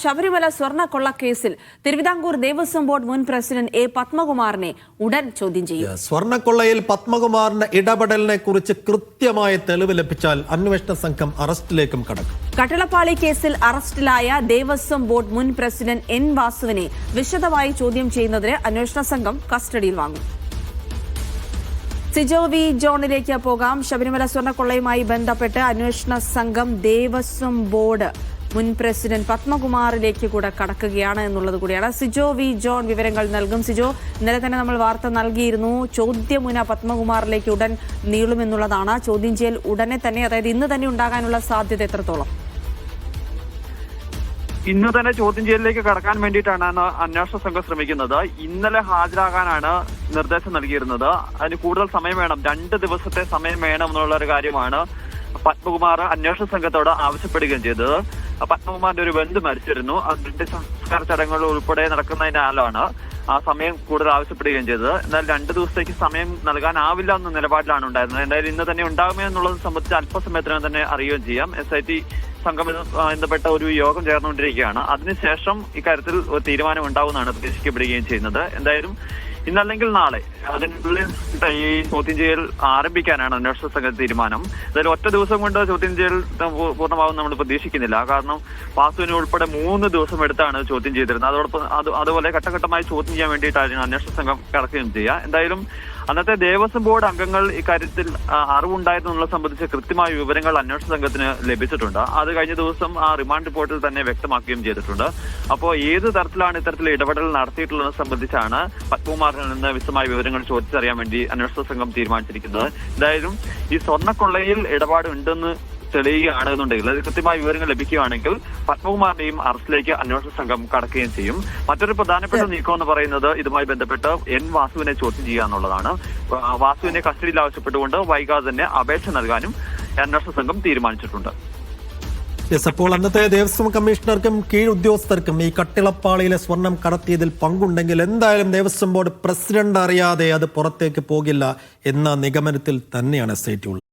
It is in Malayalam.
ശബരിമല സ്വർണ്ണ കൊള്ളക്കേസിൽ തിരുവിതാംകൂർ ദേവസ്വം ബോർഡ് മുൻ പ്രസിഡന്റ് എ പത്മകുമാറിനെ ഉടൻ ചോദ്യം ചെയ്യും. സ്വർണ്ണക്കൊള്ളയിൽ പത്മകുമാറിന്റെ ഇടപെടലിനെ കുറിച്ച് കൃത്യമായ തെളിവ് ലഭിച്ചാൽ അന്വേഷണ സംഘം അറസ്റ്റിലേക്കും കടക്കും. കട്ടിളപ്പാളി കേസിൽ അറസ്റ്റിലായ ദേവസ്വം ബോർഡ് മുൻ പ്രസിഡന്റ് എൻ വാസുവിനെ വിശദമായി ചോദ്യം ചെയ്യുന്നതിന് അന്വേഷണ സംഘം കസ്റ്റഡിയിൽ വാങ്ങും. സിജോ വി ജോണിലേക്ക് പോകാം. ശബരിമല സ്വർണ്ണക്കൊള്ളയുമായി ബന്ധപ്പെട്ട് അന്വേഷണ സംഘം ദേവസ്വം ബോർഡ് മുൻ പ്രസിഡന്റ് പത്മകുമാറിലേക്ക് കൂടെ കടക്കുകയാണ് എന്നുള്ളത് കൂടിയാണ്. സിജോ വി ജോൺ വിവരങ്ങൾ നൽകും. സിജോ, ഇന്നലെ തന്നെ നമ്മൾ വാർത്ത നൽകിയിരുന്നു, ചോദ്യമുന പത്മകുമാറിലേക്ക് ഉടൻ നീളുമെന്നുള്ളതാണ്. ചോദ്യം ചെയ്യൽ ഉടനെ തന്നെ, അതായത് ഇന്ന് തന്നെ ഉണ്ടാകാനുള്ള സാധ്യത എത്രത്തോളം? ഇന്ന് തന്നെ ചോദ്യം ചെയ്യലിലേക്ക് കടക്കാൻ വേണ്ടിയിട്ടാണ് അന്വേഷണ സംഘം ശ്രമിക്കുന്നത്. ഇന്നലെ ഹാജരാകാനാണ് നിർദ്ദേശം നൽകിയിരുന്നത്. അതിന് കൂടുതൽ സമയം വേണം, 2 ദിവസത്തെ സമയം വേണം എന്നുള്ള ഒരു കാര്യമാണ് പത്മകുമാർ അന്വേഷണ സംഘത്തോട് ആവശ്യപ്പെടുകയും ചെയ്തത്. പത്മകുമാറിന്റെ ഒരു ബന്ധു മരിച്ചിരുന്നു. അതിന്റെ സംസ്കാര ചടങ്ങുകൾ ഉൾപ്പെടെ നടക്കുന്നതിനാലാണ് ആ സമയം കൂടുതൽ ആവശ്യപ്പെടുകയും ചെയ്തത്. എന്നാൽ 2 ദിവസത്തേക്ക് സമയം നൽകാനാവില്ല എന്ന നിലപാടിലാണ് ഉണ്ടായിരുന്നത്. എന്തായാലും ഇന്ന് തന്നെ ഉണ്ടാകുമെന്നുള്ളത് സംബന്ധിച്ച് അല്പസമയത്തിനകം തന്നെ അറിയുകയും ചെയ്യാം. SIT സംഘം ബന്ധപ്പെട്ട ഒരു യോഗം ചേർന്നുകൊണ്ടിരിക്കുകയാണ്. അതിനുശേഷം ഇക്കാര്യത്തിൽ ഒരു തീരുമാനം ഉണ്ടാവുമെന്നാണ് പ്രതീക്ഷിക്കപ്പെടുകയും ചെയ്യുന്നത്. എന്തായാലും ഇന്നല്ലെങ്കിൽ നാളെ അതിനുള്ളിൽ ഈ ചോദ്യം ചെയ്യൽ ആരംഭിക്കാനാണ് അന്വേഷണ സംഘ തീരുമാനം. അതായത് ഒറ്റ ദിവസം കൊണ്ട് ചോദ്യം ചെയ്യൽ പൂർണ്ണമാവും നമ്മൾ പ്രതീക്ഷിക്കുന്നില്ല. കാരണം വാസുവിനെ ഉൾപ്പെടെ 3 ദിവസം എടുത്താണ് ചോദ്യം ചെയ്തിരുന്നത്. അതോടൊപ്പം അതുപോലെ ഘട്ടഘട്ടമായി ചോദ്യം ചെയ്യാൻ വേണ്ടിയിട്ടായിരുന്നു അന്വേഷണ സംഘം കടക്കുകയും ചെയ്യുക. എന്തായാലും അന്നത്തെ ദേവസ്വം ബോർഡ് അംഗങ്ങൾ ഇക്കാര്യത്തിൽ അറിവുണ്ടായിരുന്നുള്ളത് സംബന്ധിച്ച് കൃത്യമായ വിവരങ്ങൾ അന്വേഷണ സംഘത്തിന് ലഭിച്ചിട്ടുണ്ട്. അത് കഴിഞ്ഞ ദിവസം ആ റിമാൻഡ് റിപ്പോർട്ടിൽ തന്നെ വ്യക്തമാക്കുകയും ചെയ്തിട്ടുണ്ട്. അപ്പോൾ ഏത് തരത്തിലാണ് ഇത്തരത്തിൽ ഇടപെടൽ നടത്തിയിട്ടുള്ളത് സംബന്ധിച്ചാണ് പത്മകുമാറിൽ നിന്ന് വിശദമായ വിവരങ്ങൾ ചോദിച്ചറിയാൻ വേണ്ടി അന്വേഷണ സംഘം തീരുമാനിച്ചിരിക്കുന്നത്. എന്തായാലും ഈ സ്വർണ്ണക്കൊള്ളയിൽ ഇടപാട് ഉണ്ടെന്ന് തെളിയുകയാണെന്നുണ്ടെങ്കിൽ, അത് കൃത്യമായ വിവരങ്ങൾ ലഭിക്കുകയാണെങ്കിൽ പത്മകുമാറിന്റെയും അറസ്റ്റിലേക്ക് അന്വേഷണ സംഘം കടക്കുകയും ചെയ്യും. മറ്റൊരു പ്രധാനപ്പെട്ട നീക്കം എന്ന് പറയുന്നത് ഇതുമായി ബന്ധപ്പെട്ട് എൻ വാസുവിനെ ചോദ്യം ചെയ്യുക എന്നുള്ളതാണ്. വാസുവിനെ കസ്റ്റഡിയിൽ ആവശ്യപ്പെട്ടുകൊണ്ട് വൈകാതെ തന്നെ അപേക്ഷ നൽകാനും അന്വേഷണ സംഘം തീരുമാനിച്ചിട്ടുണ്ട്. അപ്പോൾ അന്നത്തെ ദേവസ്വം കമ്മീഷണർക്കും കീഴുദ്യോഗസ്ഥർക്കും ഈ കട്ടിളപ്പാളിയിലെ സ്വർണം കടത്തിയതിൽ പങ്കുണ്ടെങ്കിൽ എന്തായാലും ദേവസ്വം ബോർഡ് പ്രസിഡന്റ് അറിയാതെ അത് പുറത്തേക്ക് പോകില്ല എന്ന നിഗമനത്തിൽ തന്നെയാണ് SIT ഉള്ളത്.